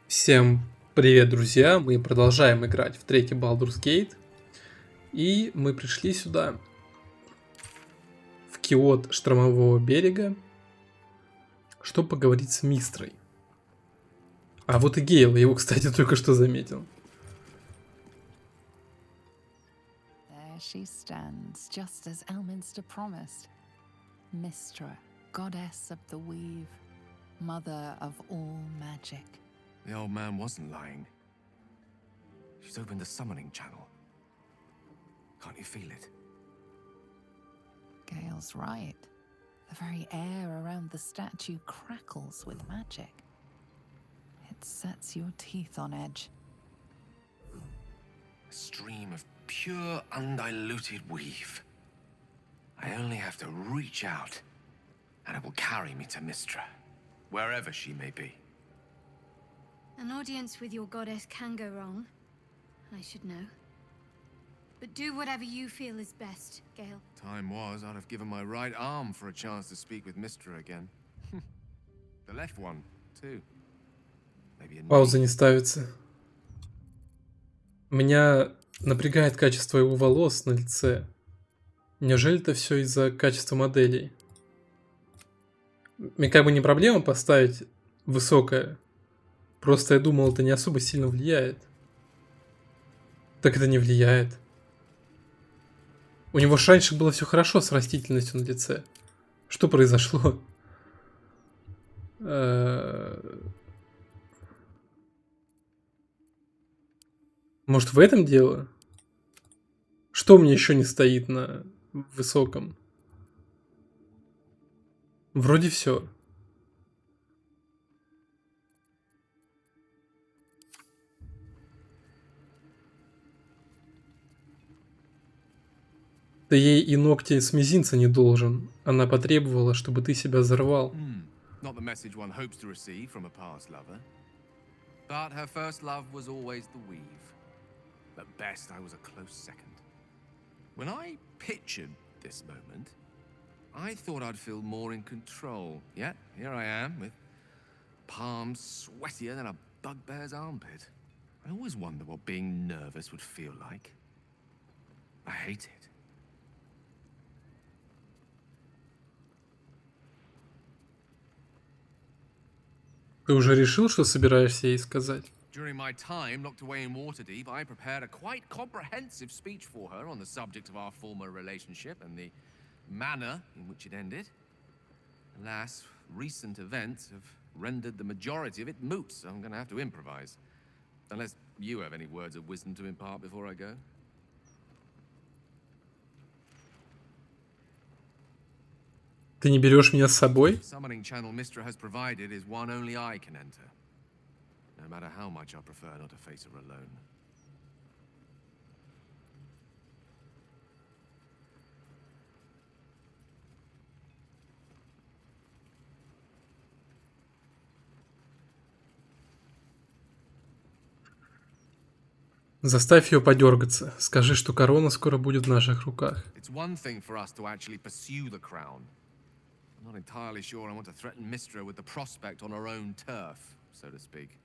Всем привет, друзья! Мы продолжаем играть в третий Baldur's Gate. И мы пришли сюда, в киот штормового берега, чтобы поговорить с Мистрой. А вот и Гейл, я его, кстати, только что заметил. There she stands, just as Elminster promised. Mistray, goddess of the weave, mother of all magic. The old man wasn't lying. She's opened the summoning channel. Can't you feel it? Gale's right. The very air around the statue crackles with magic. It sets your teeth on edge. A stream of pure, undiluted weave. I only have to reach out, and it will carry me to Mistra, wherever she may be. An audience with your goddess can go wrong. I should know. But do whatever you feel is best, Gale. Time was, I'd have given my right arm for a chance to speak with Mistra again. The left one, too. Maybe a Пауза не ставится. Меня напрягает качество его волос на лице. Неужели это все из-за качества моделей? Мне как бы не проблема поставить высокое. Просто я думал, это не особо сильно влияет. Так это не влияет. У него ж раньше было все хорошо с растительностью на лице. Что произошло? Может, в этом дело? Что у меня еще не стоит на высоком? Вроде все. Ты ей и ногти с мизинца не должен. Она потребовала, чтобы ты себя взорвал. Not the message one hopes to receive from a past lover. But her first love was always the weave. At best, I was a close second. When I pictured this moment, I thought I'd feel more in control. Yet, here I am, with palms sweatier than a bugbear's armpit. I always wonder what being nervous would feel like. I hate it. Ты уже решил, что собираешься ей сказать? During my time locked away in Waterdeep, I prepared a quite comprehensive speech for her on the subject of our former relationship and the manner in which it ended. Alas, recent events have rendered the majority of it moot, so I'm going to have to improvise. Unless you have any words of wisdom to impart before I go. Ты не берешь меня с собой? Summoning channel Mistra has provided is one only I can enter. No matter how much I prefer not to face her alone. Заставь ее подергаться. Скажи, что корона скоро будет в наших руках. It's one thing for us to actually pursue the crown. I'm not entirely sure I want to threaten Mistra with the prospect on her own turf, so to speak.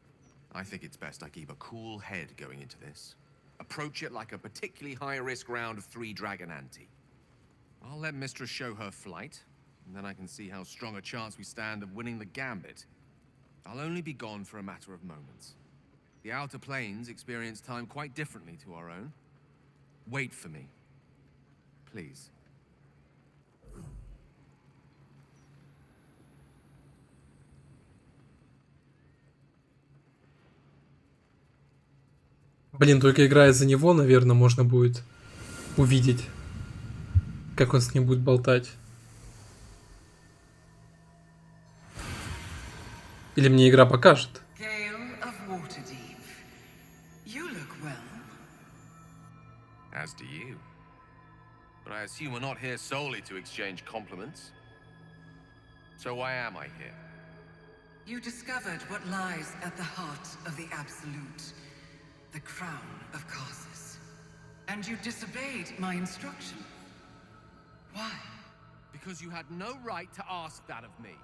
I think it's best I keep a cool head going into this. Approach it like a particularly high-risk round of 3 dragon ante. I'll let Mistra show her flight, and then I can see how strong a chance we stand of winning the gambit. I'll only be gone for a matter of moments. The outer planes experience time quite differently to our own. Wait for me. Please. Блин, только играя за него, наверное, можно будет увидеть, как он с ним будет болтать. Или мне игра покажет. Gale of Waterdeep. You look well. As do you. But I assume we're not here solely to exchange compliments. So why am I here? You discovered what lies at the heart of the Absolute, the crown of Karsus. And you disobeyed my instruction. Why? Because you had no right to ask that of me.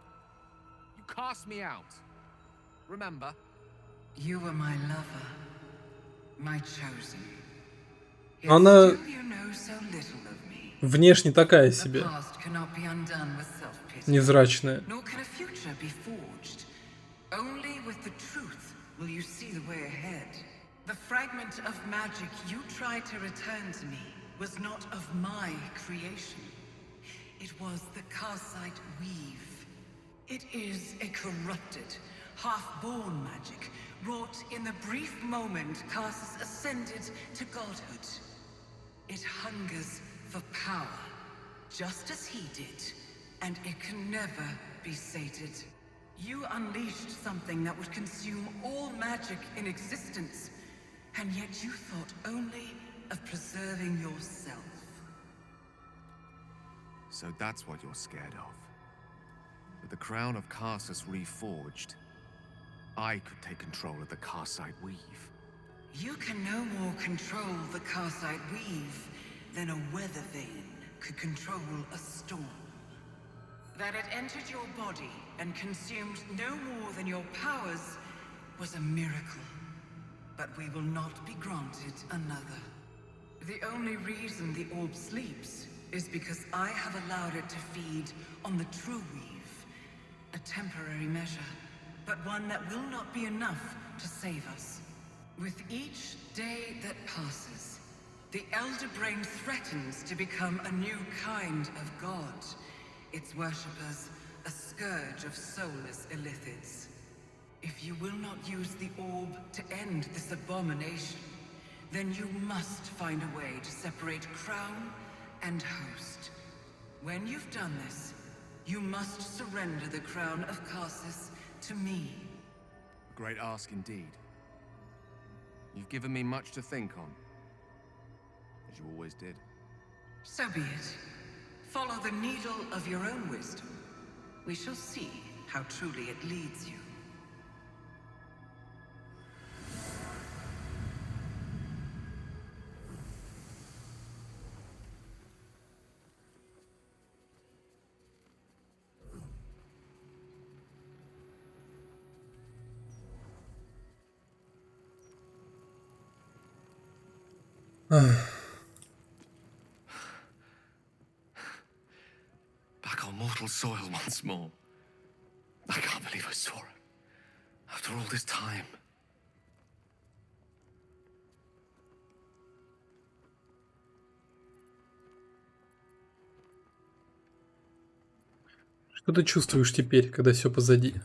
You cast me out. Remember? You were my lover, my chosen. Yet Она still you know so little of me. внешне такая The себе, past cannot be undone with self-pity, невзрачная. nor can a future be forged. Only with the truth will you see the way ahead. The fragment of magic you tried to return to me was not of my creation. It was the Karsite weave. It is a corrupted, half-born magic, wrought in the brief moment Karsus ascended to godhood. It hungers for power, just as he did, and it can never be sated. You unleashed something that would consume all magic in existence, and yet you thought only of preserving yourself. So that's what you're scared of. With the crown of Karsus reforged, I could take control of the Karsite weave. You can no more control the Karsite weave than a weather vane could control a storm. That it entered your body and consumed no more than your powers was a miracle. But we will not be granted another. The only reason the orb sleeps is because I have allowed it to feed on the true weave. A temporary measure, but one that will not be enough to save us. With each day that passes, the Elder Brain threatens to become a new kind of god. Its worshippers, a scourge of soulless illithids. If you will not use the orb to end this abomination, then you must find a way to separate crown and host. When you've done this, you must surrender the crown of Karsus to me. A great ask indeed. You've given me much to think on, as you always did. So be it. Follow the needle of your own wisdom. We shall see how truly it leads you. Back on mortal soil once more. I can't believe I saw it. After all this time. Что ты чувствуешь теперь, когда все позади?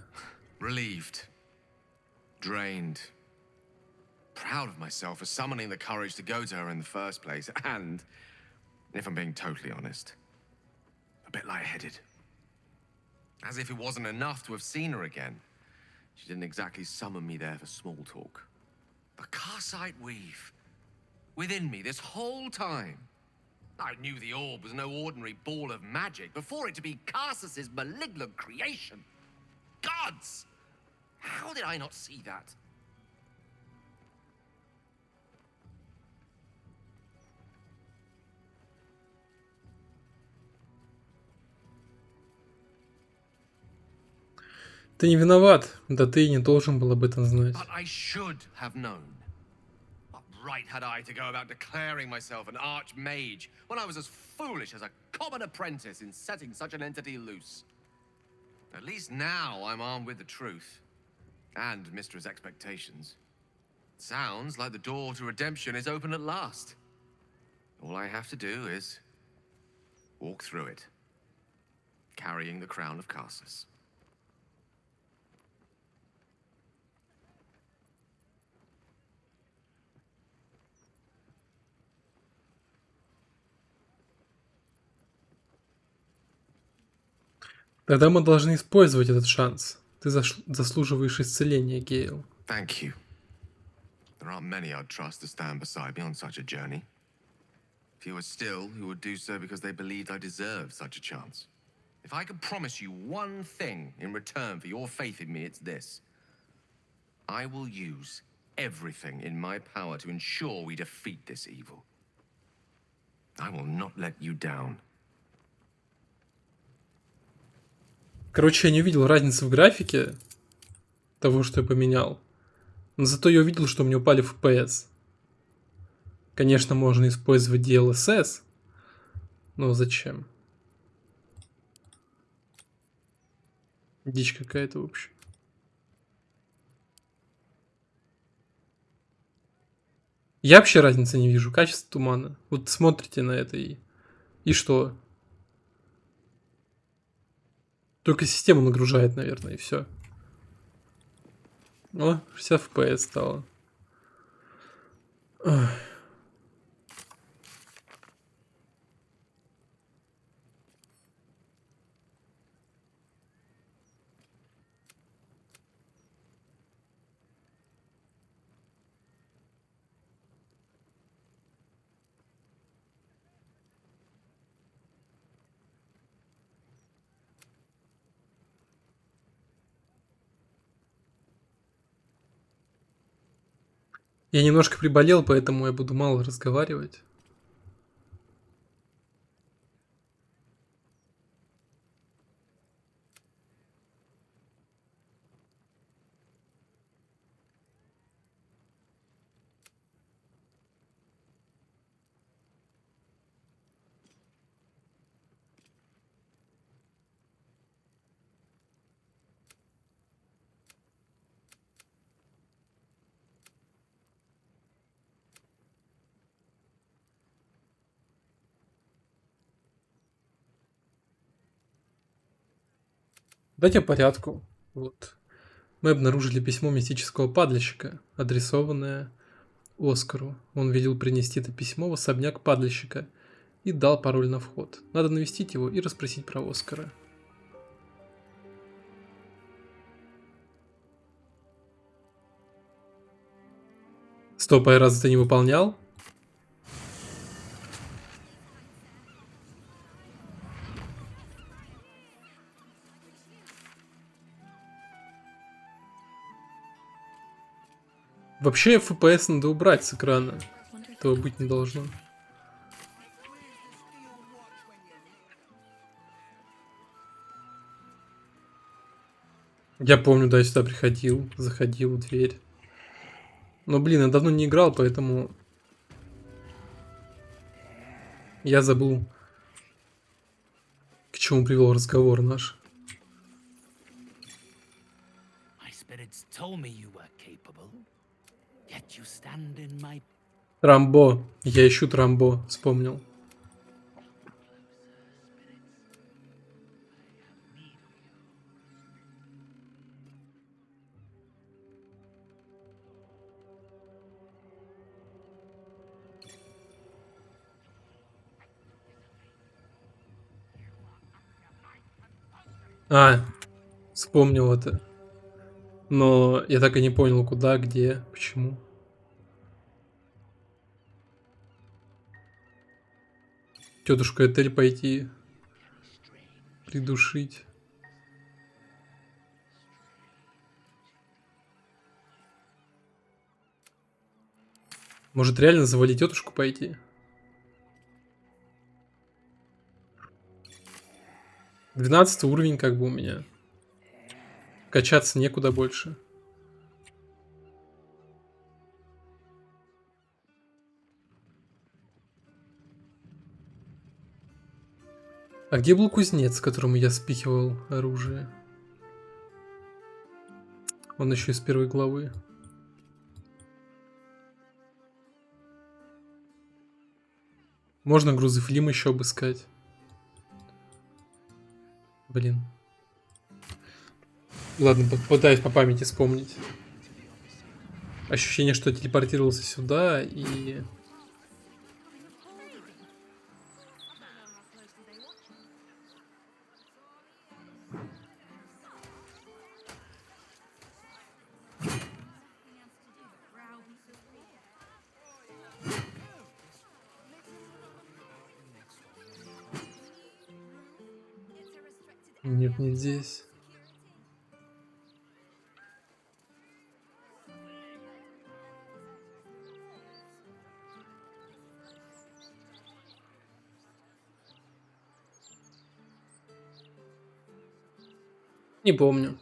Relieved. Drained. Proud of myself for summoning the courage to go to her in the first place. And, if I'm being totally honest, a bit lightheaded. As if it wasn't enough to have seen her again. She didn't exactly summon me there for small talk. The Karsite weave. Within me this whole time. I knew the orb was no ordinary ball of magic before it to be Karsus's malignant creation. Gods! How did I not see that? Ты не виноват, да ты и не должен был об этом знать. But I should have known. What right had I to go about declaring myself an archmage when I was as foolish as a common apprentice in setting such an entity loose? At least now I'm armed with the truth. And Mistress' expectations. Sounds like the door to redemption is open at last. All I have to do is walk through it, carrying the crown of Karsus. Тогда мы должны использовать этот шанс. Ты заслуживаешь исцеления, Гейл. Thank you. There aren't many I'd trust to stand beside me on such a journey. Fewer still who would do so because they believed I deserved such a chance. If I could promise you one thing in return for your faith in me, it's this. I will use everything in my power to ensure we defeat this evil. I will not let you down. Короче, я не увидел разницы в графике того, что я поменял. Но зато я увидел, что у меня упали FPS. Конечно, можно использовать DLSS, но зачем? Дичь какая-то, в общем. Я вообще разницы не вижу. Качество тумана. Вот смотрите на это и что? Только систему нагружает, наверное, и все. О, 60 FPS стало. Ах. Я немножко приболел, поэтому я буду мало разговаривать. Давайте по порядку. Вот. Мы обнаружили письмо мистического падальщика, адресованное Оскару. Он велел принести это письмо в особняк падальщика и дал пароль на вход. Надо навестить его и расспросить про Оскара. Стоп, а я разве ты не выполнял? Вообще FPS надо убрать с экрана. Этого быть не должно. Я помню, да, я сюда приходил, заходил в дверь. Но, блин, я давно не играл, поэтому... Я забыл, к чему привел разговор наш. Трамбо. Я ищу Трамбо, вспомнил. А, вспомнил это. Но я так и не понял, куда, где, почему. Тетушку Этель пойти придушить. Может, реально завалить тетушку пойти? 12 уровень как бы у меня. Качаться некуда больше. А где был кузнец, которому я спихивал оружие? Он еще из первой главы. Можно грузофилим еще обыскать. Блин. Ладно, попытаюсь по памяти вспомнить. Ощущение, что я телепортировался сюда и... Нет, не здесь. Не помню.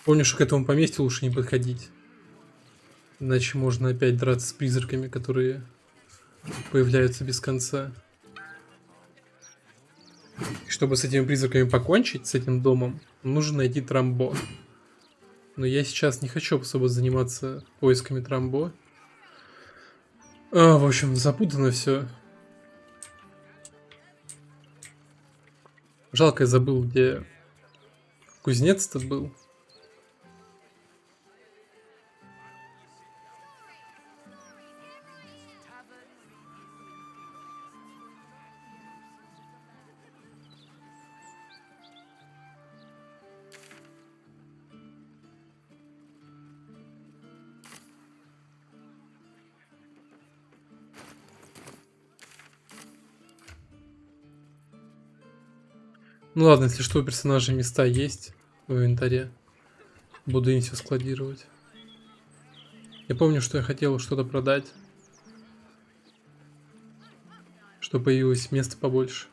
Помню, что к этому поместью лучше не подходить. Иначе можно опять драться с призраками, которые появляются без конца. И чтобы с этими призраками покончить, с этим домом, нужно найти Трамбо. Но я сейчас не хочу особо заниматься поисками Трамбо. В общем, запутано все. Жалко, я забыл, где кузнец-то был. Ну ладно, если что, у персонажей места есть в инвентаре. Буду им все складировать. Я помню, что я хотел что-то продать. Что появилось места побольше.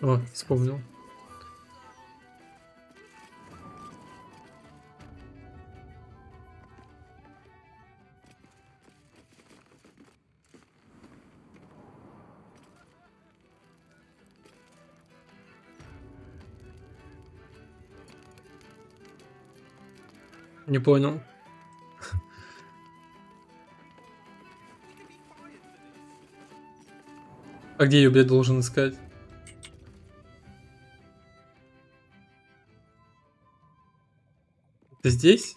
О, вспомнил. Не понял. А где я, блядь, должен искать? Это здесь?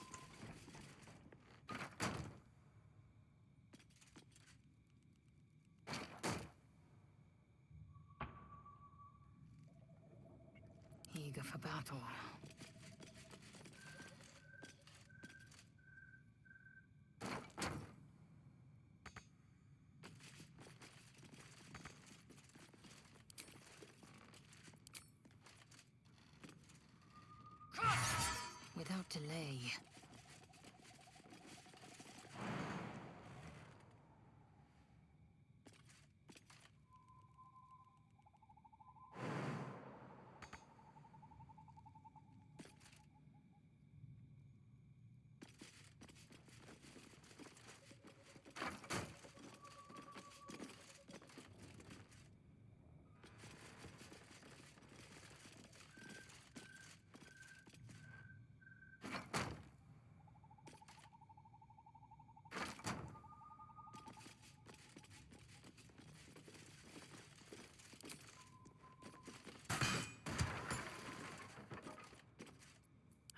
Eager for battle. Without delay.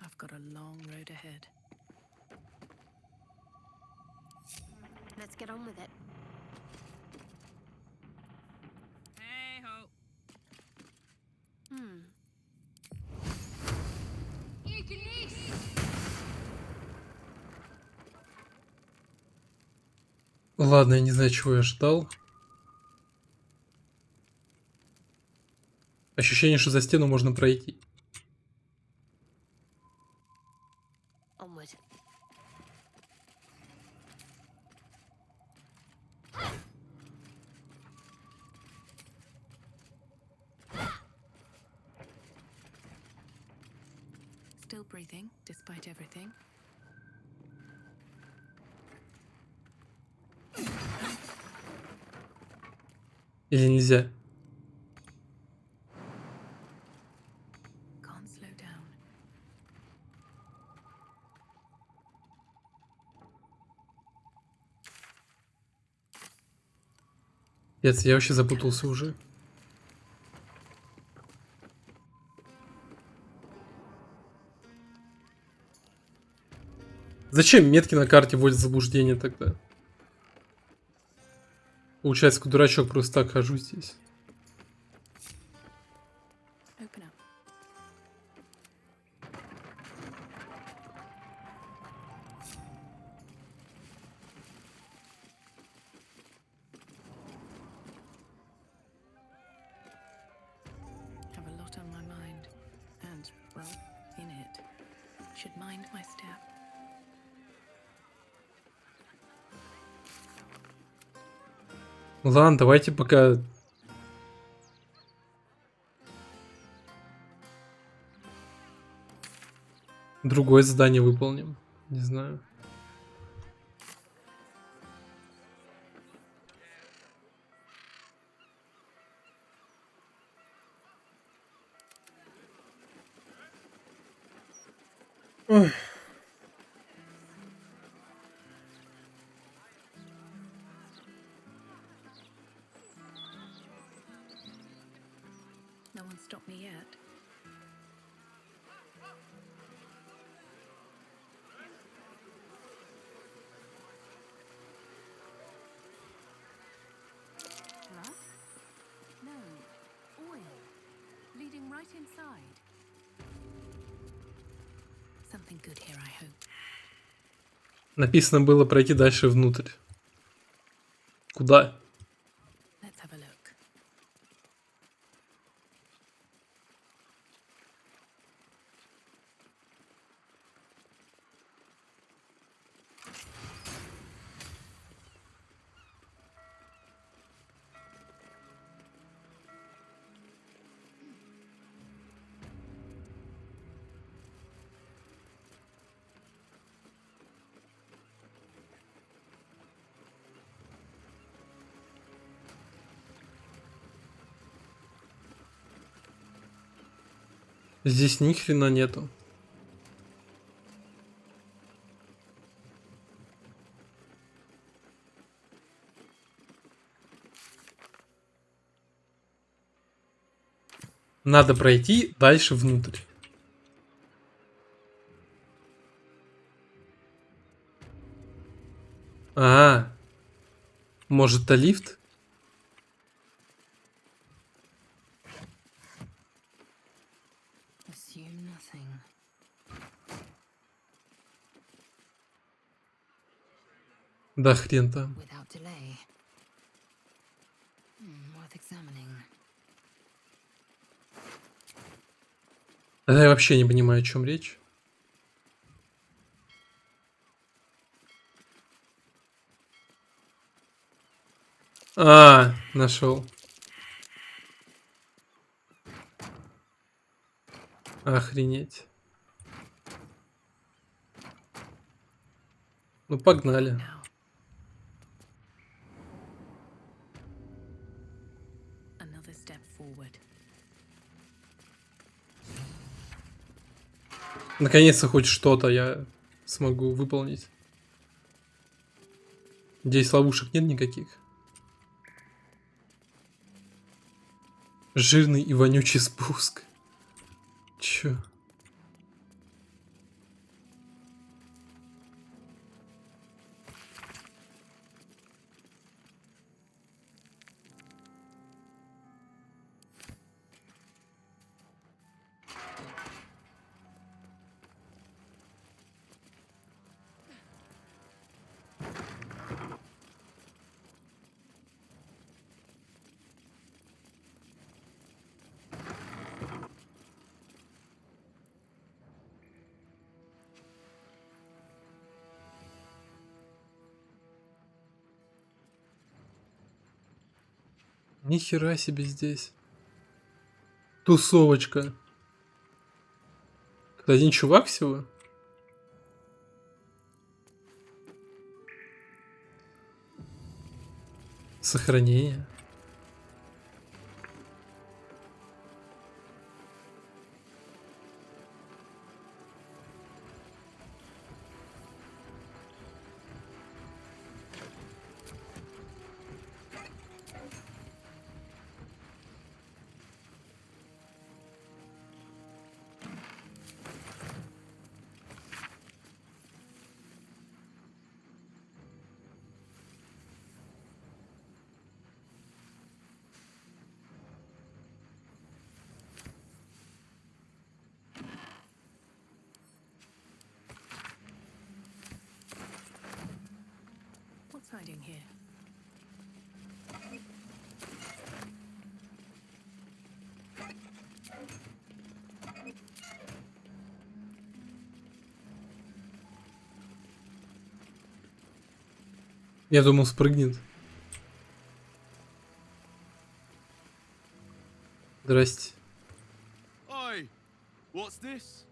I've got a long road ahead. Let's get on with it. Hey ho. Ладно, я не знаю, чего я ждал. Ощущение, что за стену можно пройти. Onward. Still breathing, despite everything. Или нельзя? Can't slow down. Нет, я вообще запутался уже. Зачем метки на карте вводят в заблуждение тогда? Получается, как дурачок, просто так хожу здесь. Open up. Well, in it. Should mind my step. Ладно, давайте пока... другое задание выполним. Не знаю. Ой. No one stopped me yet. Blood? No. Oil. Leading right inside. Something good here, I hope. Написано было пройти дальше внутрь. Куда? Let's have a look. Здесь ни хрена нету. Надо пройти дальше внутрь. Может, это лифт? Assume nothing. Да хрен там. Without delay. Worth examining. Я вообще не понимаю, о чем речь. Нашел. Охренеть. Ну, погнали. Now. Another step forward. Наконец-то хоть что-то я смогу выполнить. Здесь ловушек нет никаких. Жирный и вонючий спуск. Чё? Ни хера себе здесь. Тусовочка. Один чувак всего? Сохранение. What's hiding here? Я думал, спрыгнет. Здрасте. Oi! What's this?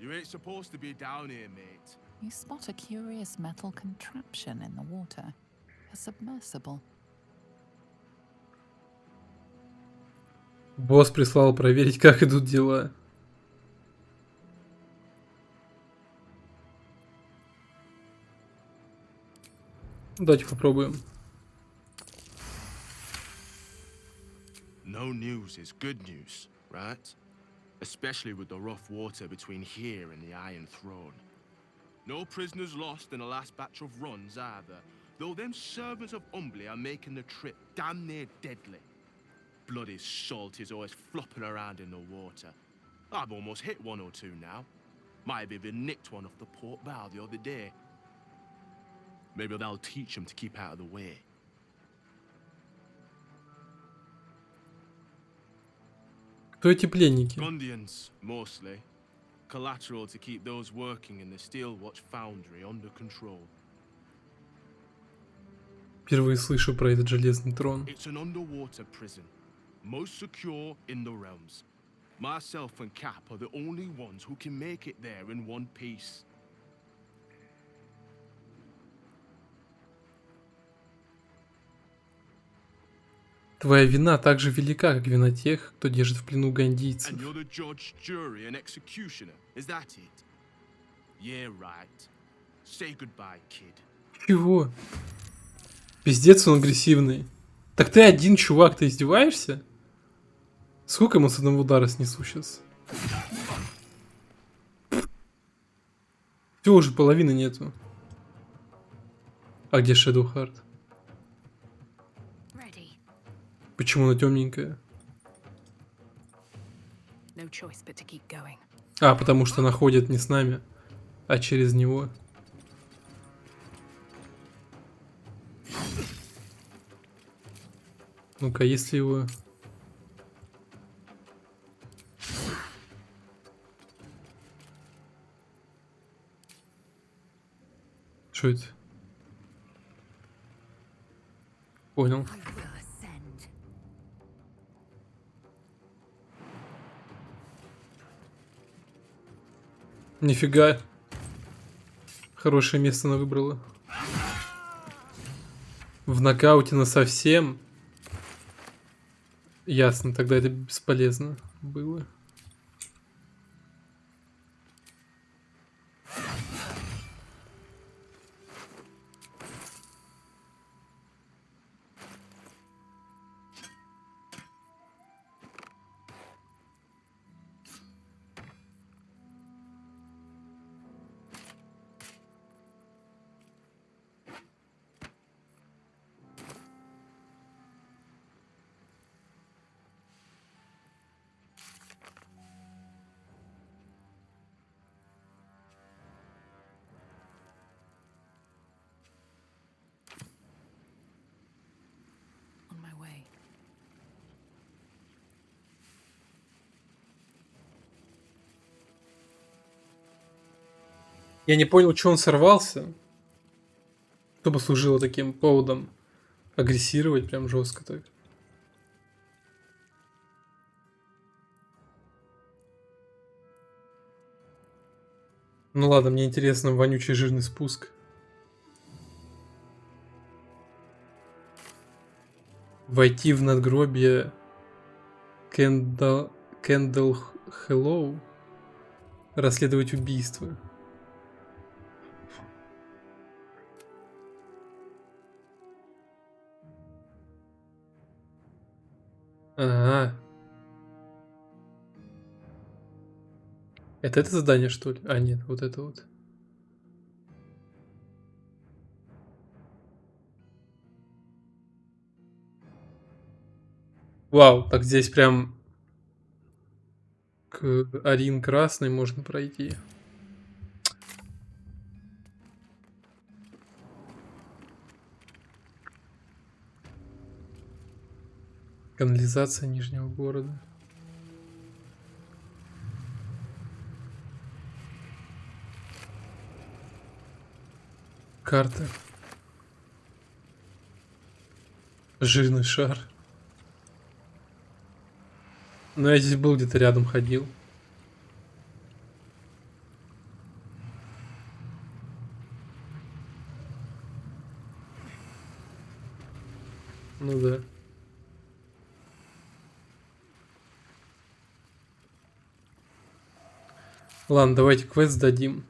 You ain't supposed to be down here, mate. You spot a curious metal contraption in the water. A submersible. Босс прислал проверить, как идут дела. Давайте попробуем. No news is good news, right? Especially with the rough water between here and the Iron Throne. No prisoners lost in the last batch of runs either, though them servants of Umbly are making the trip damn near deadly. Bloody salt is always flopping around in the water. I've almost hit one or two now. Might have even nicked one off the port bow the other day. Maybe that'll teach them to keep out of the way. Кто эти пленники? Gundians, mostly. Collateral to keep those working in the Steel Watch foundry under control. Впервые слышу про этот железный трон. It's an underwater prison, most secure in the realms. Myself and Cap are the only ones who can make it there in one piece. Твоя вина так же велика, как вина тех, кто держит в плену гандийцев. And you're the judge, jury, and executioner. Is that it? Yeah, right. Say goodbye, kid. Чего? Пиздец, он агрессивный. Так ты один, чувак, ты издеваешься? Сколько ему с одного удара снесу сейчас? Все, уже половины нету. А где Shadowheart? Почему она темненькая? No choice but to keep going. А, потому что она ходит не с нами, а через него. Ну-ка, если его... Что это? Понял. I will ascend. Нифига. Хорошее место она выбрала. В нокауте на совсем. Ясно, тогда это бесполезно было. On my way. Я не понял, что он сорвался. Что послужило таким поводом агрессировать прям жестко так. Ну ладно, мне интересно вонючий жирный спуск. Войти в надгробие Кэндл Хэллоу. Расследовать убийство. Ага. Это задание, что ли? А, нет, вот это вот. Вау, так здесь прям к Арин Красной можно пройти. Канализация Нижнего города. Карта. Жирный шар. Ну, я здесь был, где-то рядом ходил. Ну да. Ладно, давайте квест сдадим.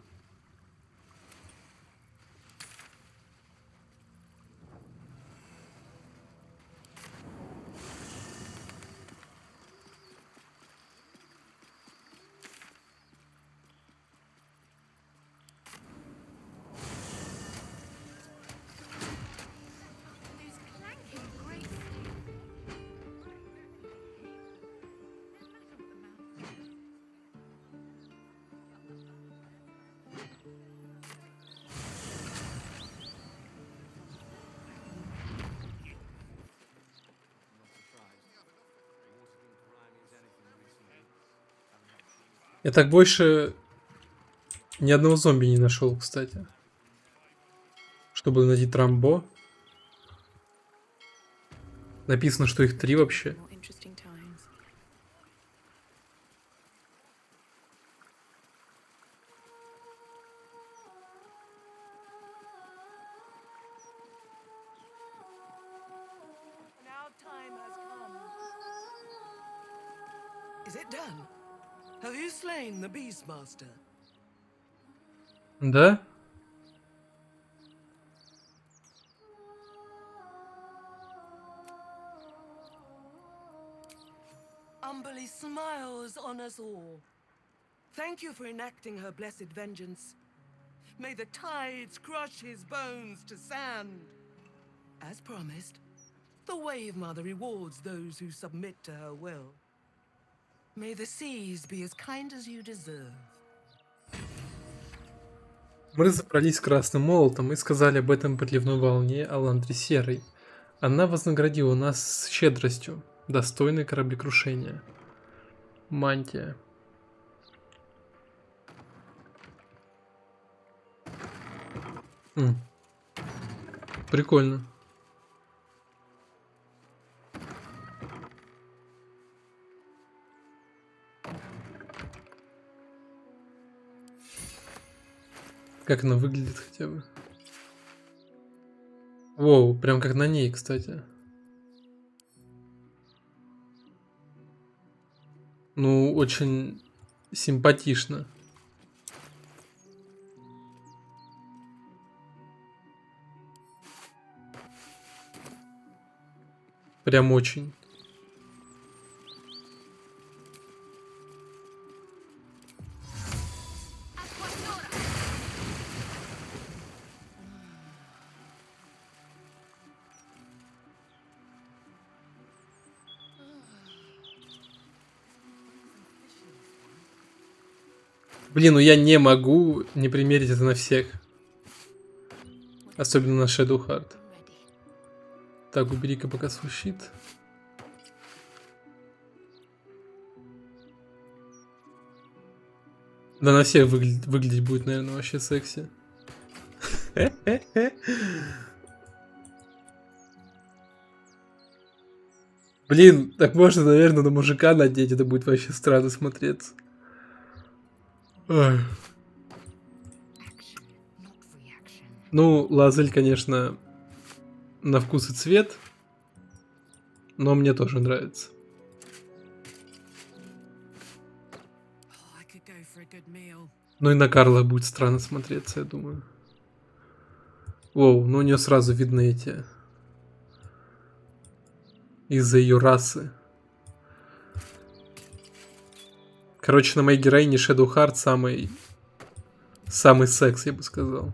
Я так больше ни одного зомби не нашел, кстати. Чтобы найти Трамбо. Написано, что их 3 вообще. More interesting times. Now time has come. Is it done? Have you slain the Beastmaster? Да? Umberly smiles on us all. Thank you for enacting her blessed vengeance. May the tides crush his bones to sand. As promised, the Wave Mother rewards those who submit to her will. May the seas be as kind as you deserve. Мы разобрались с Красным Молотом и сказали об этом приливной волне Аландре Серой. Она вознаградила нас щедростью, достойной кораблекрушения. Мантия. Прикольно. Как она выглядит хотя бы. Воу, прям как на ней, кстати. Ну, очень симпатично. Прям очень. Блин, ну я не могу не примерить это на всех. Особенно на Shadow Heart. Так, убери-ка пока свой щит. Да на всех выглядеть будет, наверное, вообще секси. Блин, так можно, наверное, на мужика надеть, это будет вообще странно смотреться. Ой. Ну, Лазель, конечно, на вкус и цвет, но мне тоже нравится. Ну и на Карла будет странно смотреться, я думаю. Воу, ну у нее сразу видны эти... Из-за ее расы. Короче, на моей героине Shadow Heart самый секс, я бы сказал.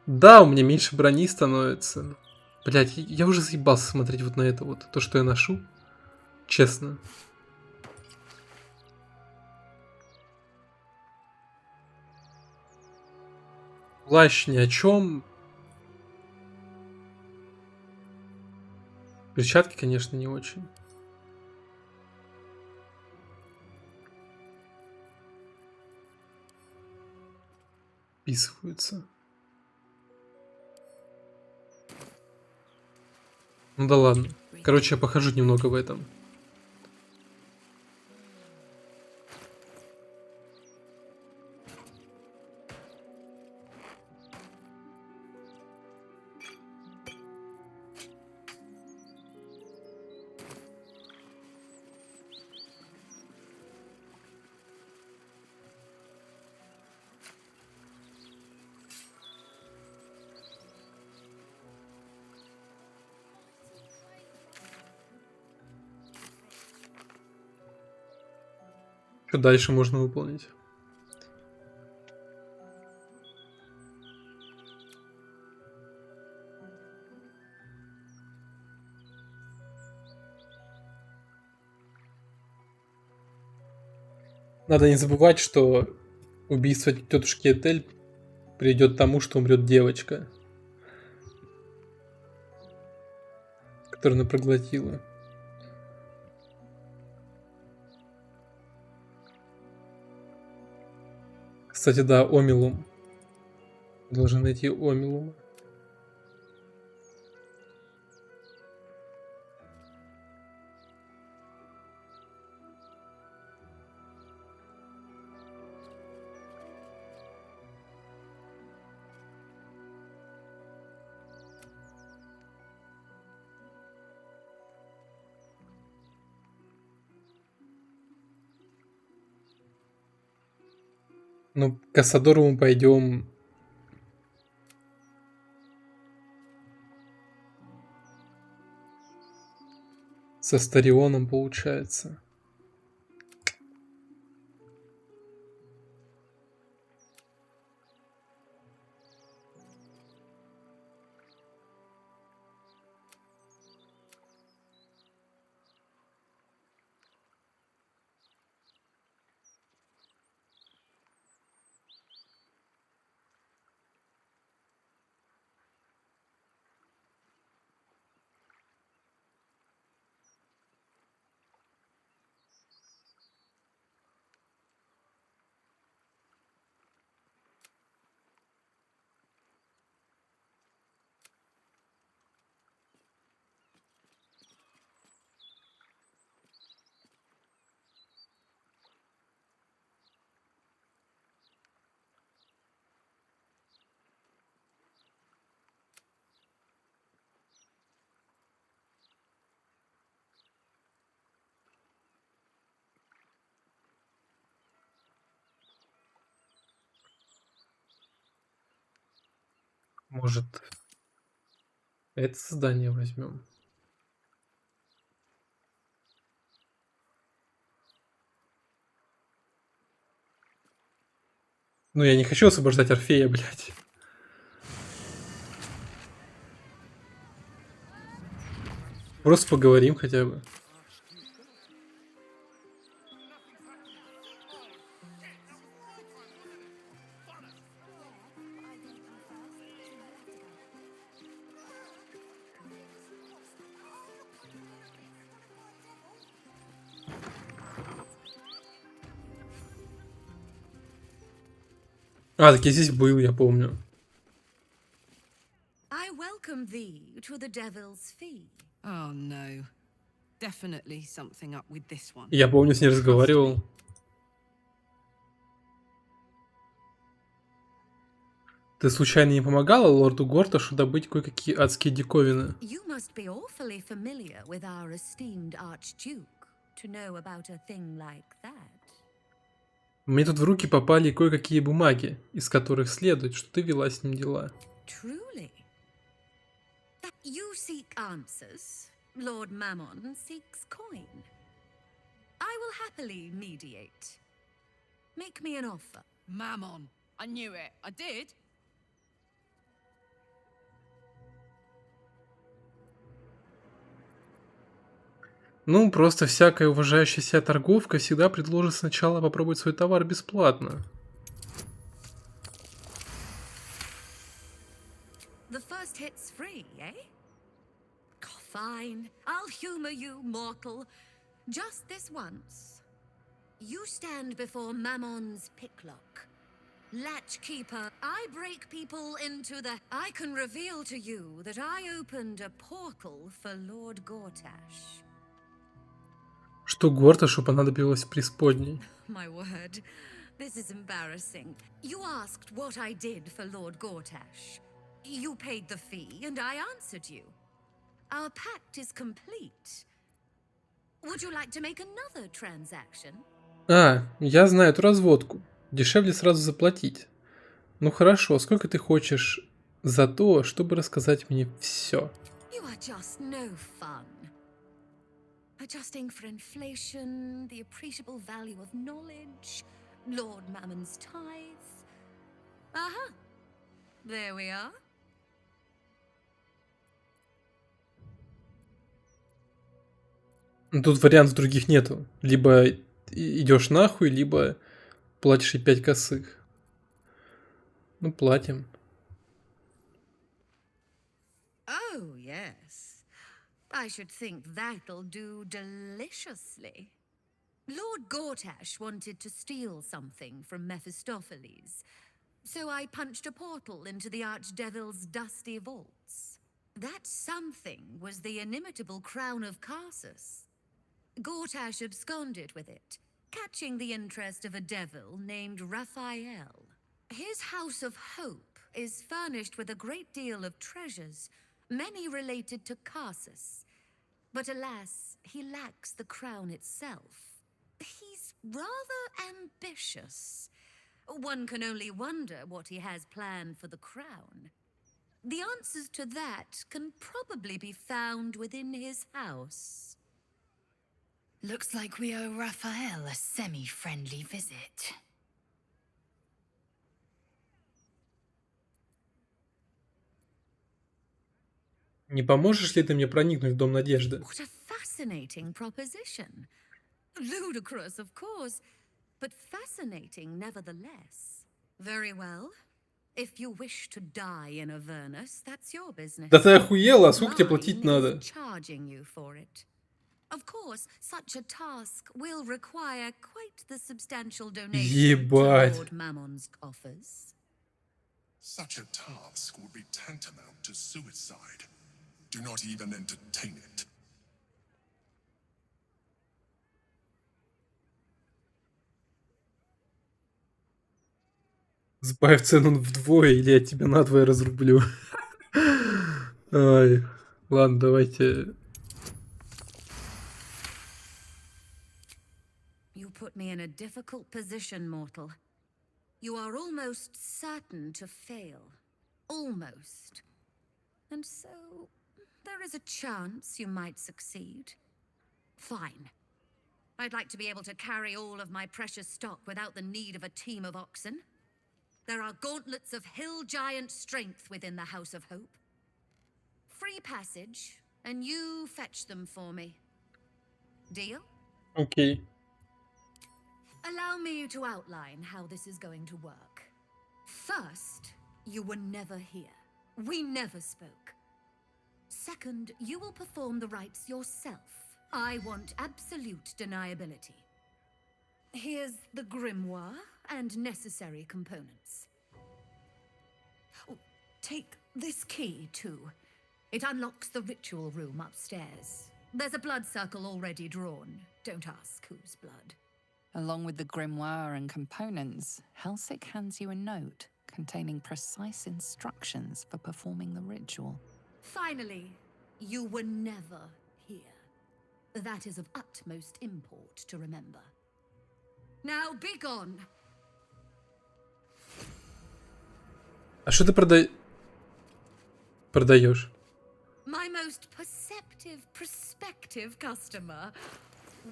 Да, у меня меньше брони становится. Блять, я уже заебался смотреть вот на это вот. То, что я ношу. Честно. Плащ ни о чем. Перчатки, конечно, не очень. Вписываются. Ну да ладно. Короче, я похожу немного в этом. Что дальше можно выполнить? Надо не забывать, что убийство тетушки Этель приведет к тому, что умрет девочка, которую она проглотила. Кстати, да, Омилум. Должен найти Омилума. Ну, к Кассадору мы пойдем. Со Старионом, получается. Может, это здание возьмем? Ну, я не хочу освобождать Орфея, блядь. Просто поговорим хотя бы. А, так я здесь был, я помню. I welcome thee to the devil's fee. Oh no. Definitely something up with this one. Я помню, с ней разговаривал. Ты случайно не помогала лорду Горташу добыть кое-какие адские диковины? You must be awfully familiar with our esteemed archduke to know about a thing like that. Мне тут в руки попали кое-какие бумаги, из которых следует, что ты вела с ним дела. Truly. You seek answers. Lord Mammon seeks coin. I will happily mediate. Make me an offer. Mammon. I knew it. I did. Ну, просто всякая уважающая себя торговка всегда предложит сначала попробовать свой товар бесплатно. The first hit's free, eh? Fine. I'll humor you, mortal. Just this once. You stand before Mammon's picklock. Latchkeeper, I break people into the... I can reveal to you that I opened a portal for Lord Gortash. Что Горташу понадобилось в преисподней? My word, this is embarrassing. You asked what I did for Lord Gortash. You paid the fee, and I answered you. Our pact is complete. Would you like to make another transaction? А, я знаю эту разводку. Дешевле сразу заплатить. Ну хорошо, сколько ты хочешь за то, чтобы рассказать мне все? You are just no fun. Adjusting for inflation, the appreciable value of knowledge, Lord Mammon's tithe. Aha, there we are. Тут вариантов других нету. Либо идешь нахуй, либо платишь и 5 косых. Ну, платим. Oh, yes. I should think that'll do deliciously. Lord Gortash wanted to steal something from Mephistopheles, so I punched a portal into the Archdevil's dusty vaults. That something was the inimitable crown of Carsus. Gortash absconded with it, catching the interest of a devil named Raphael. His House of Hope is furnished with a great deal of treasures, many related to Carsus. But alas, he lacks the crown itself. He's rather ambitious. One can only wonder what he has planned for the crown. The answers to that can probably be found within his house. Looks like we owe Raphael a semi-friendly visit. Не поможешь ли ты мне проникнуть в Дом Надежды? What a fascinating proposition. Ludicrous, of course, but fascinating nevertheless. Very well. If you wish to die in Avernus, that's your business. Да ты охуела, а сколько тебе платить Mine надо? is charging you for it. Of course, such a task will require quite the substantial donation Ебать. to Lord Mammon's coffers. Such a task would be tantamount to suicide. Do not even entertain it. Сбавь цену вдвое, или я тебя надвое разрублю. Ай, ладно, давайте. You put me in a difficult position, mortal. You are almost certain to fail. Almost. And so, there is a chance you might succeed. Fine. I'd like to be able to carry all of my precious stock without the need of a team of oxen. There are gauntlets of hill giant strength within the House of Hope. Free passage, and you fetch them for me. Deal? Окей. Allow me to outline how this is going to work. First, you were never here. We never spoke. Second, you will perform the rites yourself. I want absolute deniability. Here's the grimoire and necessary components. Oh, take this key, too. It unlocks the ritual room upstairs. There's a blood circle already drawn. Don't ask whose blood. Along with the grimoire and components, Helsik hands you a note containing precise instructions for performing the ritual. Finally, you were never here. That is of utmost import to remember. Now be gone. А что ты продаешь? My most prospective customer.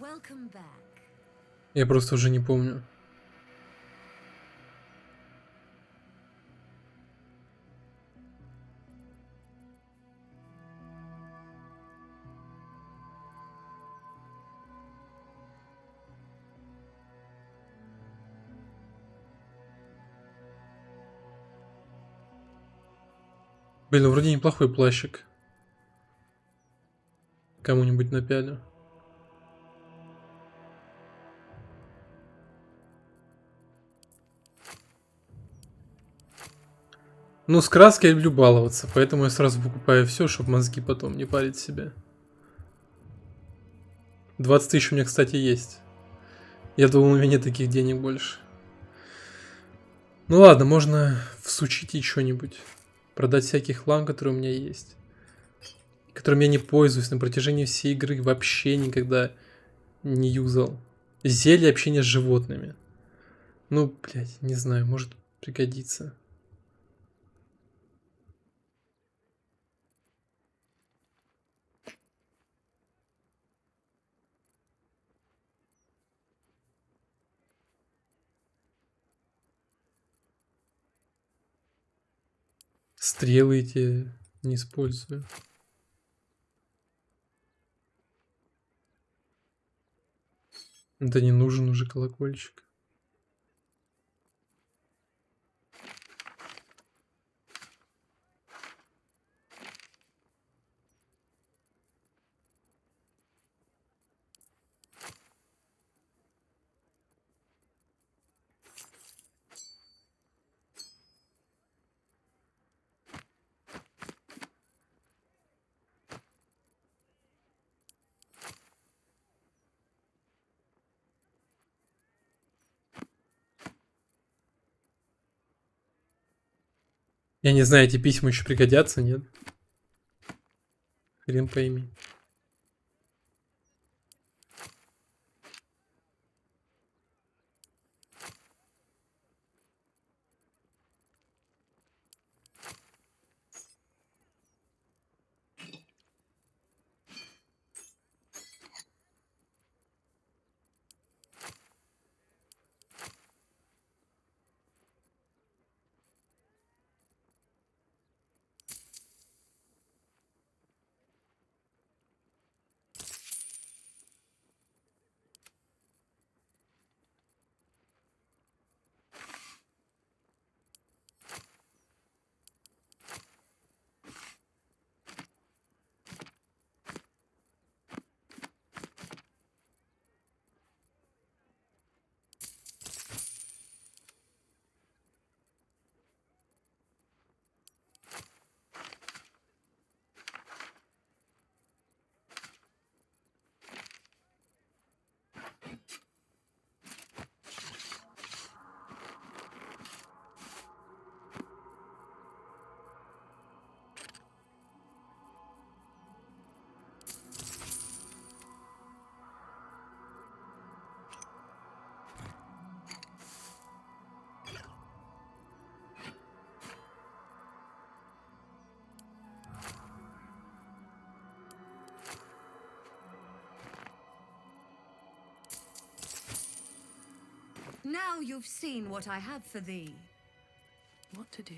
Welcome back. Я просто уже не помню. Блин, ну вроде неплохой плащик. Кому-нибудь напялю. Ну, с краской я люблю баловаться, поэтому я сразу покупаю все, чтобы мозги потом не парить себе. 20 тысяч у меня, кстати, есть. Я думал, у меня нет таких денег больше. Ну ладно, можно всучить и что-нибудь. Продать всякий хлам, который у меня есть. Которым я не пользуюсь на протяжении всей игры. Вообще никогда не юзал. Зелье общения с животными. Ну, блядь, не знаю, может пригодится. Стрелы эти не использую. Да не нужен уже колокольчик. Я не знаю, эти письма еще пригодятся, нет? Хрен пойми. Now you've seen what I have for thee. What to do?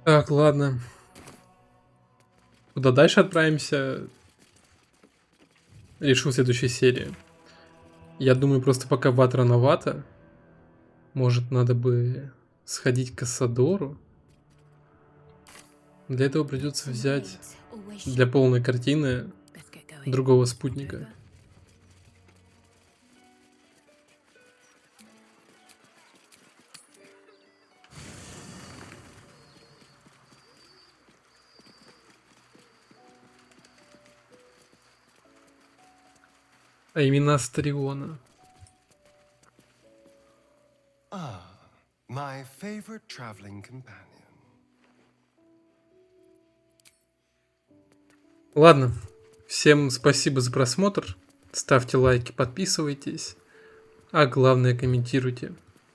Так, ладно. Куда дальше отправимся? Решу в следующей серии. Я думаю, просто пока ват рановато. Может, надо бы сходить к Кассадору? Для этого придется взять для полной картины Let's get going. другого спутника. Over. А именно Астариона. Ah, my favorite traveling companion. Ладно, всем спасибо за просмотр. Ставьте лайки, подписывайтесь. А главное, комментируйте,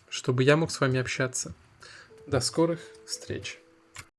чтобы я мог с вами общаться. До скорых встреч.